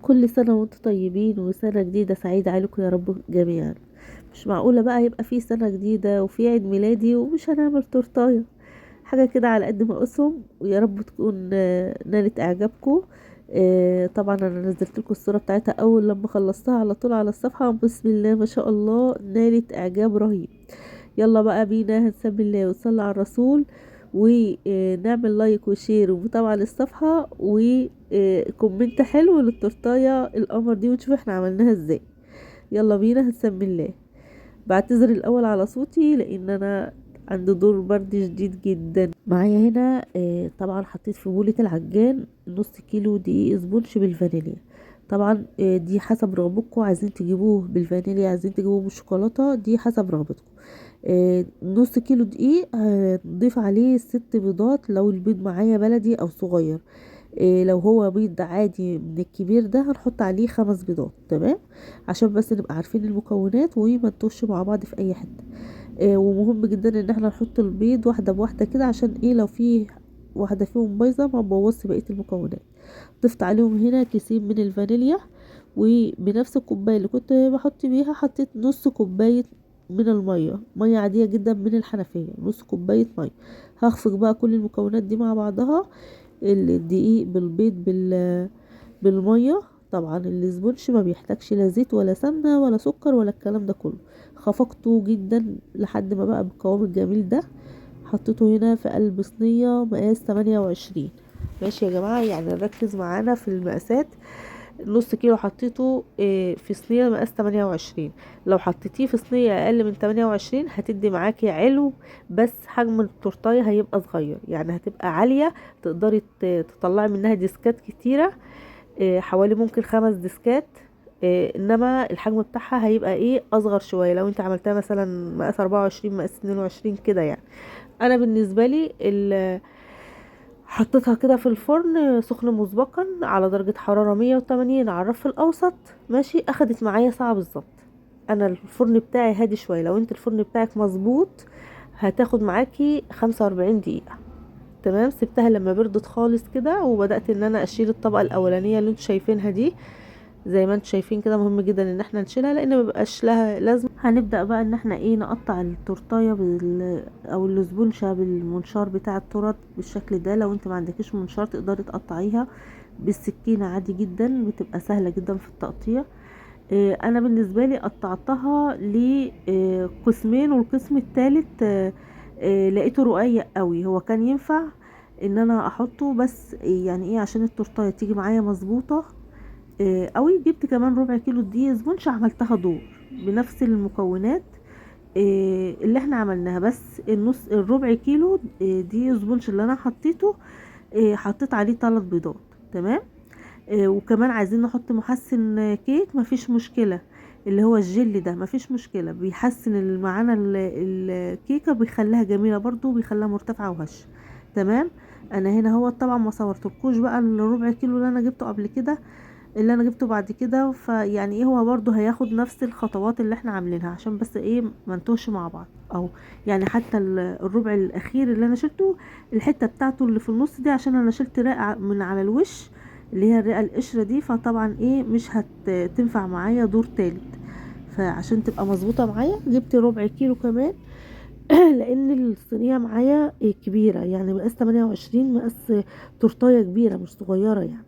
كل سنة وانتم طيبين وسنة جديدة سعيدة عليكم يا رب جميعا. مش معقولة بقى يبقى في سنة جديدة وفي عيد ميلادي ومش هنعمل تورتاية، حاجة كده على قد ما اسهم، ويا رب تكون نالت اعجابكم. طبعا انا نزلت لكم الصورة بتاعتها اول لما خلصتها على طول على الصفحة، بسم الله ما شاء الله نالت اعجاب رهيب. يلا بقى بينا هنسمي الله ونصلي على الرسول ونعمل لايك وشير ومتابعة للصفحة وكومنت حلو للتورتاية القمر دي ونشوف احنا عملناها ازاي. يلا بينا هنسمي الله. بعتذر الاول على صوتي لان انا عندي دور برد شديد جدا معايا هنا. طبعا حطيت في بولة العجان نص كيلو دقيق اسبونج بالفانيليا. طبعا دي حسب رغبتكم، عايزين تجيبوه بالفانيليا عايزين تجيبوه بالشوكولاتة، دي حسب رغبتكم. نص كيلو دقيق هنضيف عليه 6 بيضات لو البيض معايا بلدي او صغير. لو هو بيض عادي من الكبير ده هنحط عليه 5 بيضات، تمام، عشان بس نبقى عارفين المكونات وما نتوش مع بعض في اي حته. ومهم جدا ان احنا نحط البيض واحده بواحده كده، عشان ايه لو في واحده فيهم بايظه ما تبوظش بقيه المكونات. ضفت عليهم هنا كيسين من الفانيليا، وبنفس الكوبايه اللي كنت بحط بيها حطيت نص كوبايه من الميه، ميه عاديه جدا من الحنفيه، نص كوبايه ميه. هخفق بقى كل المكونات دي مع بعضها، الدقيق بالبيض بالميه. طبعا الاسبونج ما بيحتاجش لا زيت ولا سمنه ولا سكر ولا الكلام ده كله. خفقته جدا لحد ما بقى بالقوام الجميل ده. حطيته هنا في قلب صينيه مقاس 28. ماشي يا جماعه، يعني نركز معانا في المقاسات. نص كيلو حطيته في صينية مقاس 28. لو حطيتيه في صينية اقل من 28 هتدي معاكي علو، بس حجم التورتاية هيبقى صغير، يعني هتبقى عالية تقدري تطلعي منها ديسكات كتيرة. حوالي ممكن 5 ديسكات. انما الحجم بتاعها هيبقى ايه اصغر شوية لو انت عملتها مثلا مقاس 24 مقاس 22 كده يعني. انا بالنسبة لي حطيتها كده في الفرن سخن مسبقا على درجة حرارة 180 على الرف الأوسط. ماشي، أخدت معايا ساعة بالظبط. أنا الفرن بتاعي هادي شوية، لو انت الفرن بتاعك مظبوط هتاخد معاكي 45 دقيقة. تمام، سبتها لما بردت خالص كده وبدأت ان انا اشيل الطبقة الاولانية اللي انتوا شايفينها دي. زي ما انتوا شايفين كده مهم جدا ان احنا نشيلها لان مبقاش لها لازمه. هنبدا بقى ان احنا ايه نقطع التورتايه او الاسبونشه بالمنشار بتاع التورت بالشكل ده. لو انت ما عندكيش منشار تقدري تقطعيها بالسكينه عادي جدا، بتبقى سهله جدا في التقطيع. انا بالنسبه لي قطعتها لقسمين، والقسم الثالث لقيته رقيق قوي، هو كان ينفع ان انا احطه بس يعني ايه عشان التورتايه تيجي معايا مظبوطه قوي. جبت كمان ربع كيلو دقيق اسبونج عملتها دور بنفس المكونات اللي احنا عملناها، بس الربع كيلو دقيق اسبونج اللي انا حطيته حطيت عليه 3 بيضات. تمام. وكمان عايزين نحط محسن كيك، مفيش مشكلة، اللي هو الجل ده مفيش مشكلة، بيحسن معانا الكيكة، بيخليها جميلة برضو، بيخليها مرتفعة وهش. تمام. انا هنا هو طبعا ما صورتلكوش بقى الربع كيلو اللي انا جبته قبل كده، اللي انا جبته بعد كده، فيعني ايه هو برضو هياخد نفس الخطوات اللي احنا عاملينها عشان بس ايه ما نتوهش مع بعض. او يعني حتى الربع الاخير اللي انا شلته الحته بتاعته اللي في النص دي، عشان انا شلت رقه من على الوش اللي هي الرقه القشره دي، فطبعا ايه مش هتنفع معايا دور تالت. فعشان تبقى مظبوطه معايا جبت ربع كيلو كمان لان الصينيه معايا كبيره، يعني مقاس 28، مقاس تورتايه كبيره مش صغيره يعني.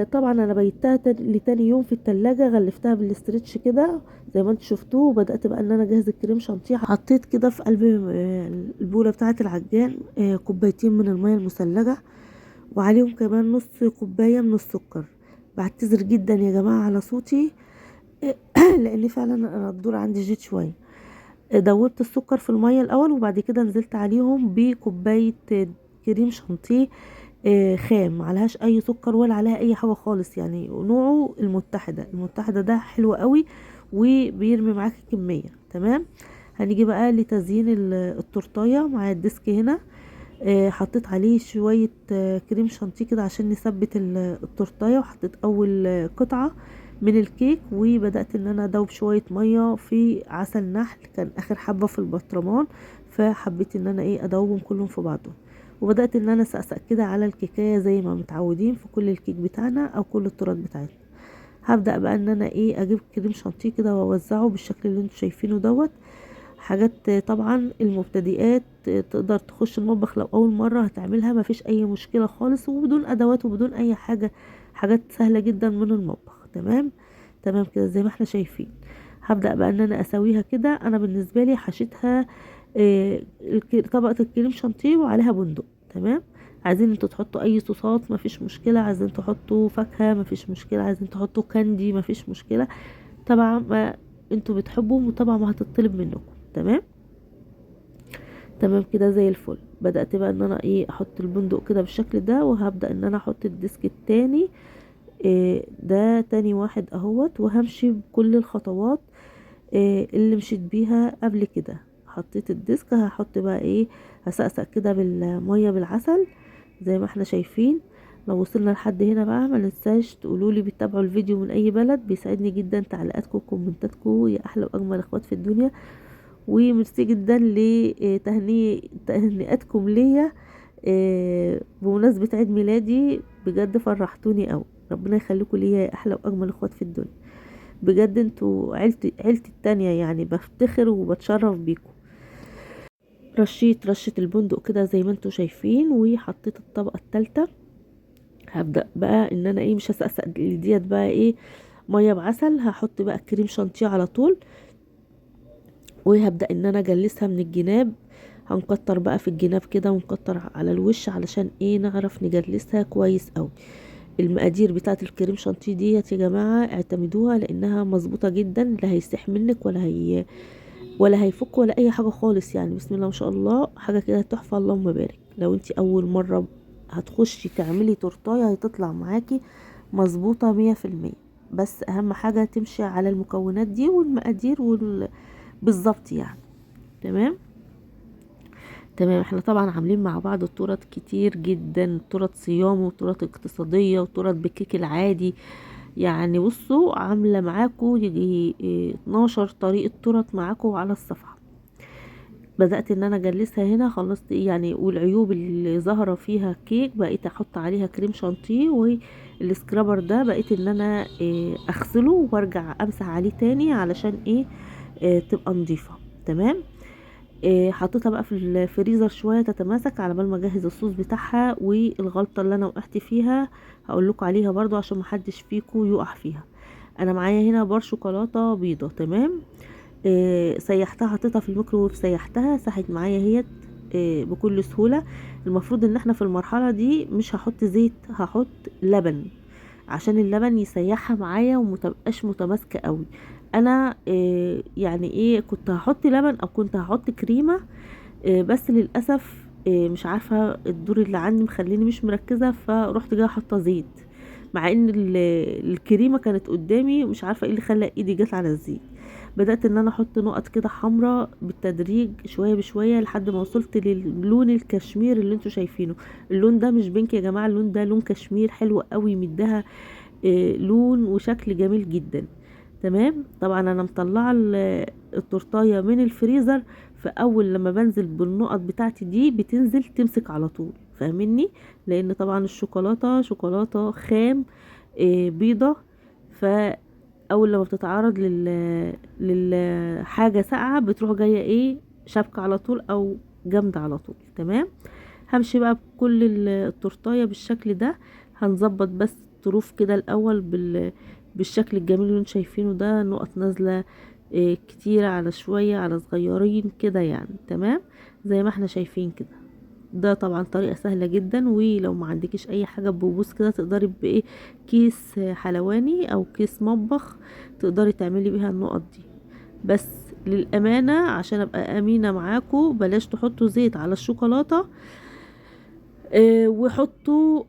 طبعا انا بيتها لتاني يوم في التلاجة، غلفتها بالاسترتش كده زي ما انتوا شفتوه، وبدأت بقى ان انا اجهز الكريم شانتيه. حطيت كده في قلب البولة بتاعة العجان كوبايتين من المية المثلجة، وعليهم كمان نص كوباية من السكر. بعتذر جدا يا جماعة على صوتي لان فعلا انا الدور عندي جيت شوية. دوبت السكر في المية الاول، وبعد كده نزلت عليهم بكوباية كريم شانتيه خام، معلهاش اي سكر ولا عليها اي حاجه خالص، يعني نوعه المتحده ده حلو قوي وبيرمي معاكي كميه. تمام. هنيجي بقى لتزيين التورتايه مع الديسك هنا. حطيت عليه شويه كريم شانتيه كده عشان نثبت التورتايه، وحطيت اول قطعه من الكيك، وبدات ان انا ادوب شويه ميه في عسل نحل، كان اخر حبه في البطرمان، فحبيت ان انا ايه ادوبهم كلهم في بعضهم. وبدأت ان انا اسقسق كده على الكيكايه زي ما متعودين في كل الكيك بتاعنا او كل التورت بتاعتنا. هبدأ بقى ان انا اجيب كريم شانتيه كده واوزعه بالشكل اللي انتوا شايفينه دوت. حاجات طبعا المبتدئات تقدر تخش المطبخ لو اول مرة هتعملها، مفيش اي مشكلة خالص، وبدون ادوات وبدون اي حاجة، حاجات سهلة جدا من المطبخ. تمام، تمام كده زي ما احنا شايفين. هبدأ بقى ان انا اسويها كده. انا بالنسبة لي حشيتها طبقة الكريم شانتيه وعليها بندق. تمام. عايزين انتوا تحطوا اي صوصات مفيش مشكلة، عايزين تحطوا فاكهة مفيش مشكلة، عايزين تحطوا كاندي مفيش مشكلة، طبعا ما انتوا بتحبوا وطبعا ما هتطلب منكم. تمام، تمام كده زي الفل. بدأت بقى ان انا احط البندق كده بالشكل ده، وهبدأ ان انا احط الديسك التاني. ده تاني واحد اهوت، وهمشي بكل الخطوات اللي مشيت بيها قبل كده. حطيت الديسك، هحط بقى هسقسق كده بالمية بالعسل زي ما احنا شايفين. لو وصلنا لحد هنا بقى ما ننساش تقولولي بتتابعوا الفيديو من اي بلد، بيساعدني جدا تعليقاتكم وكومنتاتكم، يا احلى واجمل اخوات في الدنيا. وميرسي جدا لتهنئتكم ليا بمناسبة عيد ميلادي، بجد فرحتوني قوي. ربنا يخليكم ليا يا احلى واجمل اخوات في الدنيا، بجد انتوا عيلتي التانية، يعني بفتخر وبتشرف بيكم. رشة البندق كده زي ما انتوا شايفين، وحطيت الطبقة التالتة. هبدأ بقى ان انا مش هسقسق ديت بقى مية بعسل، هحط بقى كريم شانتيه على طول، وهبدأ ان انا اجلسها من الجناب. هنكتر بقى في الجناب كده ونكتر على الوش علشان نعرف نجلسها كويس قوي. المقادير بتاعه الكريم شانتيه ديت يا جماعه اعتمدوها، لانها مظبوطه جدا، لا هيسيح منك ولا هيفك ولا اي حاجه خالص. يعني بسم الله ما شاء الله، حاجه كده تحفه اللهم بارك. لو انت اول مره هتخشي تعملي تورتايه هتطلع معاكي مظبوطه 100%. بس اهم حاجه تمشي على المكونات دي والمقادير بالظبط يعني. تمام، تمام. احنا طبعا عاملين مع بعض طرط كتير جدا، طرط صيام وطرط اقتصادية وطرط بالكيك العادي. يعني بصوا عاملة معاكو يجي 12 طريقة طرط معاكو على الصفحة. بدأت ان انا اجلسها هنا، خلصت يعني، والعيوب اللي ظاهرة فيها كيك بقيت احط عليها كريم شانتيه، والسكرابر ده بقيت ان انا اغسله وارجع امسح عليه تاني علشان تبقى نظيفة. تمام. حطيتها بقى في الفريزر شويه تتماسك على بال ما اجهز الصوص بتاعها. والغلطه اللي انا وقعت فيها هقول لكم عليها برضو عشان محدش فيكم يقع فيها. انا معايا هنا بار شوكولاته بيضه. تمام. سيحتها، حطيتها في الميكروويف، سيحتها ساحت معايا هي بكل سهوله. المفروض ان احنا في المرحله دي مش هحط زيت، هحط لبن عشان اللبن يسيحها معايا ومتبقاش متماسكه قوي. انا يعني كنت هحط لبن او كنت هحط كريمه، بس للاسف مش عارفه الدور اللي عندي مخليني مش مركزه، فروحت جايه حاطه زيت، مع ان الكريمه كانت قدامي، مش عارفه ايه اللي خلى ايدي جت على الزيت. بدات ان انا احط نقط كده حمراء بالتدريج شويه بشويه لحد ما وصلت للون الكشمير اللي انتوا شايفينه. اللون ده مش بينك يا جماعه، اللون ده لون كشمير حلو قوي، مدها لون وشكل جميل جدا. تمام. طبعا انا مطلعه التورتايه من الفريزر، فاول لما بنزل بالنقط بتاعتي دي بتنزل تمسك على طول، فاهمني؟ لان طبعا الشوكولاته شوكولاته خام بيضه، فاول لما بتتعرض للحاجه ساقعه بتروح جايه شابكه على طول او جامده على طول. تمام. همشي بقى بكل التورتايه بالشكل ده. هنظبط بس طروف كده الاول بالشكل الجميل اللي انتوا شايفينه ده، نقط نازله كتيره على شويه على صغيرين كده يعني. تمام، زي ما احنا شايفين كده. ده طبعا طريقه سهله جدا، ولو ما عندكيش اي حاجه ببوس كده تقدري كيس حلواني او كيس مطبخ تقدري تعملي بيها النقط دي. بس للامانه عشان ابقى امينه معاكم، بلاش تحطوا زيت على الشوكولاته، وحطوا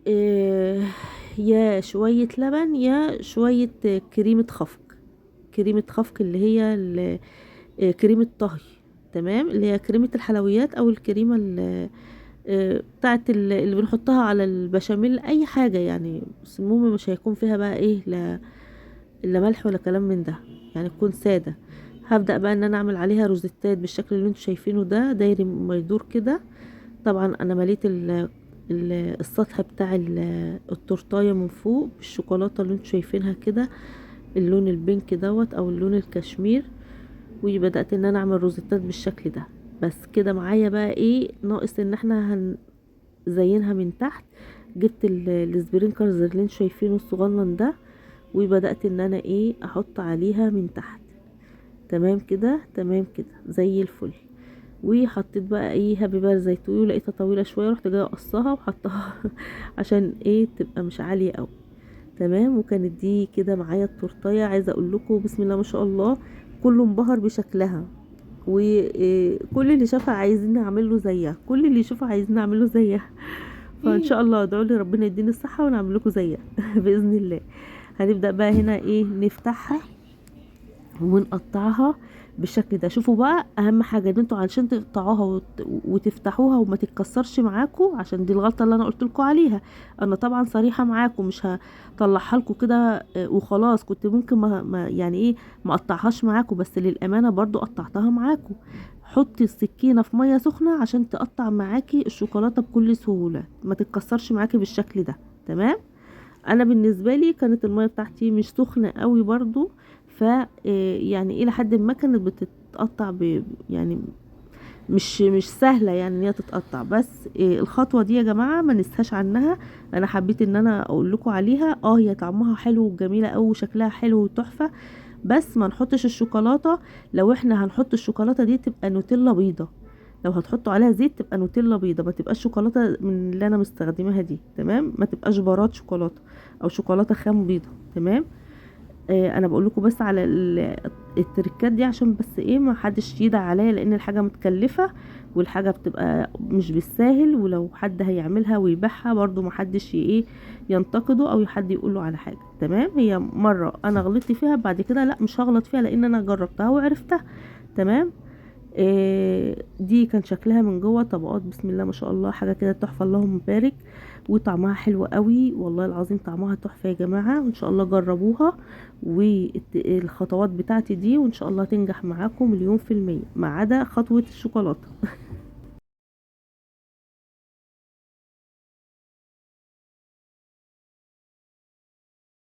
يا شوية لبن يا شوية كريمة خفق. كريمة خفق اللي هي كريمة طهي. تمام، اللي هي كريمة الحلويات او الكريمة بتاعت اللي بنحطها على البشاميل، اي حاجة يعني. بس المهم مش هيكون فيها بقى لا ملح ولا كلام من ده، يعني تكون سادة. هبدأ بقى ان انا اعمل عليها روزيتات بالشكل اللي انتوا شايفينه ده، دايري ما يدور كده طبعا انا مليت السطح بتاع التورتايه من فوق بالشوكولاته اللي انتوا شايفينها كده، اللون البينك دوت او اللون الكشمير. وبدات ان انا اعمل روزيتات بالشكل ده. بس كده معايا بقى ايه ناقص؟ ان احنا هنزينها من تحت. جبت السبرينكلرز اللي انتوا شايفينه الصغنن ده، وبدات ان انا ايه احط عليها من تحت. تمام كده، تمام كده زي الفل. وحطيت بقى ايه هابي بقى زيتوني، ولقيتها طويله شويه رحت جايه قصها وحطها عشان ايه تبقى مش عاليه قوي. تمام. وكانت دي كده معايا التورتايه. عايزه اقول لكم بسم الله ما شاء الله كله انبهر بشكلها، وكل اللي شافها عايزين اعمل له زيها، كل اللي يشوفها عايزين اعمل له زيها. فان شاء الله ادعوا لي ربنا يديني الصحه ونعمل لكم زيها باذن الله. هنبدا بقى هنا ايه نفتحها ونقطعها بالشكل ده. شوفوا بقى اهم حاجه ان انتوا علشان تقطعوها وتفتحوها وما تتكسرش معاكم، عشان دي الغلطه اللي انا قلت لكم عليها. انا طبعا صريحه معاكم، مش هطلعها لكم كده وخلاص. كنت ممكن ما يعني ايه ما اقطعهاش معاكم، بس للامانه برضو قطعتها معاكم. حطي السكينه في ميه سخنه عشان تقطع معاكي الشوكولاته بكل سهوله، ما تتكسرش معاكي بالشكل ده. تمام. انا بالنسبه لي كانت الميه بتاعتي مش سخنه قوي برضو، ف يعني الى حد ما كانت بتتقطع يعني مش سهله يعني ان هي تتقطع. بس الخطوه دي يا جماعه ما ننساش عنها. انا حبيت ان انا اقول لكم عليها. هي طعمها حلو وجميله قوي وشكلها حلو وتحفه، بس ما نحطش الشوكولاته. لو احنا هنحط الشوكولاته دي تبقى نوتيلا بيضه، لو هتحطوا عليها زيت تبقى نوتيلا بيضه، ما تبقاش شوكولاته من اللي انا مستخدماها دي. تمام. ما تبقاش بارات شوكولاته او شوكولاته خام بيضه. تمام. انا بقول لكم بس على التركات دي عشان بس ايه ما حدش يدعي عليا، لان الحاجه متكلفه والحاجه بتبقى مش بالساهل. ولو حد هيعملها ويبيعها برضو ما حدش ايه ينتقده او حد يقول له على حاجه. تمام. هي مره انا غلطت فيها، بعد كده لا مش هغلط فيها لان انا جربتها وعرفتها. تمام. دي كان شكلها من جوه طبقات بسم الله ما شاء الله، حاجه كده تحفه اللهم بارك. وطعمها حلو قوي والله العظيم، طعمها تحفه يا جماعه، وان شاء الله جربوها والخطوات بتاعتي دي، وان شاء الله تنجح معاكم 1000000%، ما عدا خطوه الشوكولاته